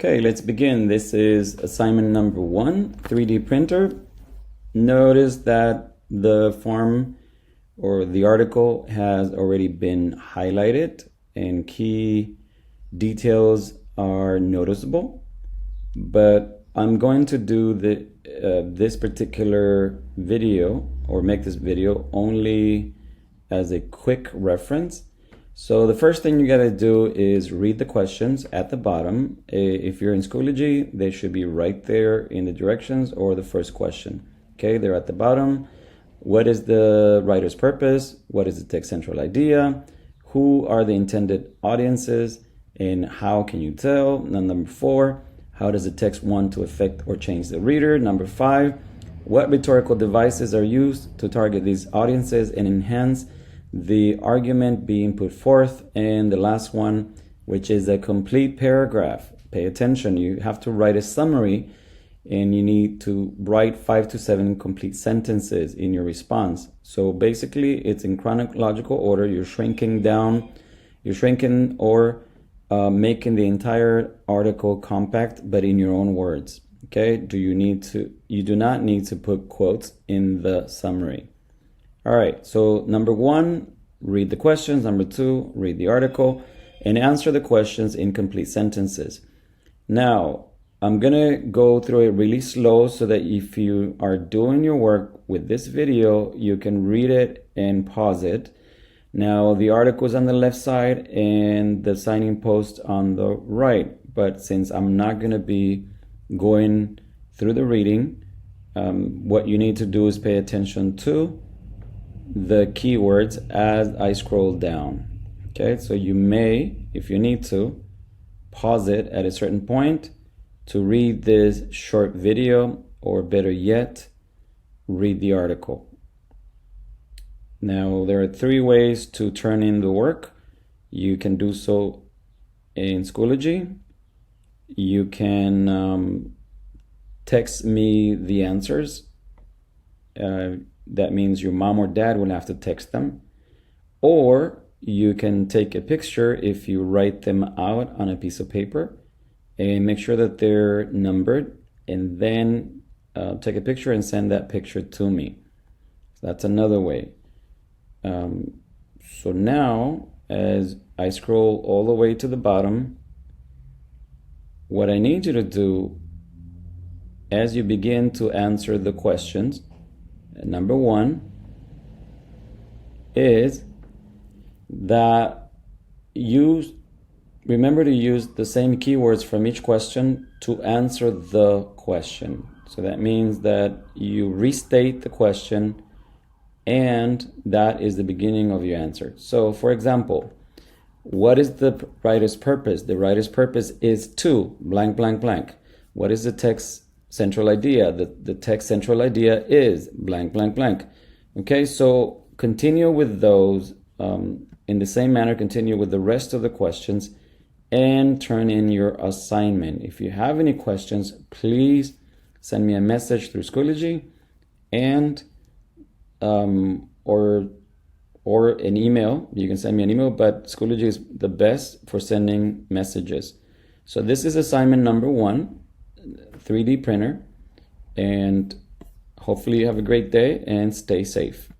Okay, let's begin. This is assignment number 1, 3D printer. Notice that the form or the article has already been highlighted and key details are noticeable, but I'm going to do this particular video or make this video only as a quick reference. So the first thing you got to do is read the questions at the bottom. If you're in Schoology, they should be right there in the directions or the first question. Okay, they're at the bottom. What is the writer's purpose? What is the text central idea? Who are the intended audiences? And how can you tell? Number 4, how does the text want to affect or change the reader? Number 5, what rhetorical devices are used to target these audiences and enhance the argument being put forth? And the last one, which is a complete paragraph. Pay attention, you have to write a summary and you need to write 5 to 7 complete sentences in your response. So basically it's in chronological order. You're shrinking or making the entire article compact, but in your own words. Okay, you do not need to put quotes in the summary. All right, so number 1, read the questions. Number 2, read the article and answer the questions in complete sentences. Now, I'm gonna go through it really slow so that if you are doing your work with this video, you can read it and pause it. Now, the article is on the left side and the signing post on the right, but since I'm not gonna be going through the reading, what you need to do is pay attention to the keywords as I scroll down. Okay, so you may, if you need to, pause it at a certain point to read this short video, or better yet, read the article. Now, there are 3 ways to turn in the work. You can do so in Schoology. You can text me the answers. That means your mom or dad will have to text them. Or you can take a picture if you write them out on a piece of paper and make sure that they're numbered, and then take a picture and send that picture to me. So that's another way. So now, as I scroll all the way to the bottom, what I need you to do as you begin to answer the questions, number 1 is that remember to use the same keywords from each question to answer the question. So that means that you restate the question and that is the beginning of your answer. So for example, what is the writer's purpose? The writer's purpose is to blank, blank, blank. What is the text central idea? The text central idea is blank, blank, blank. Okay, so continue with those in the same manner. Continue with the rest of the questions and turn in your assignment. If you have any questions, please send me a message through Schoology and or an email. You can send me an email, but Schoology is the best for sending messages. So this is assignment number 1, 3D printer, and hopefully you have a great day and stay safe.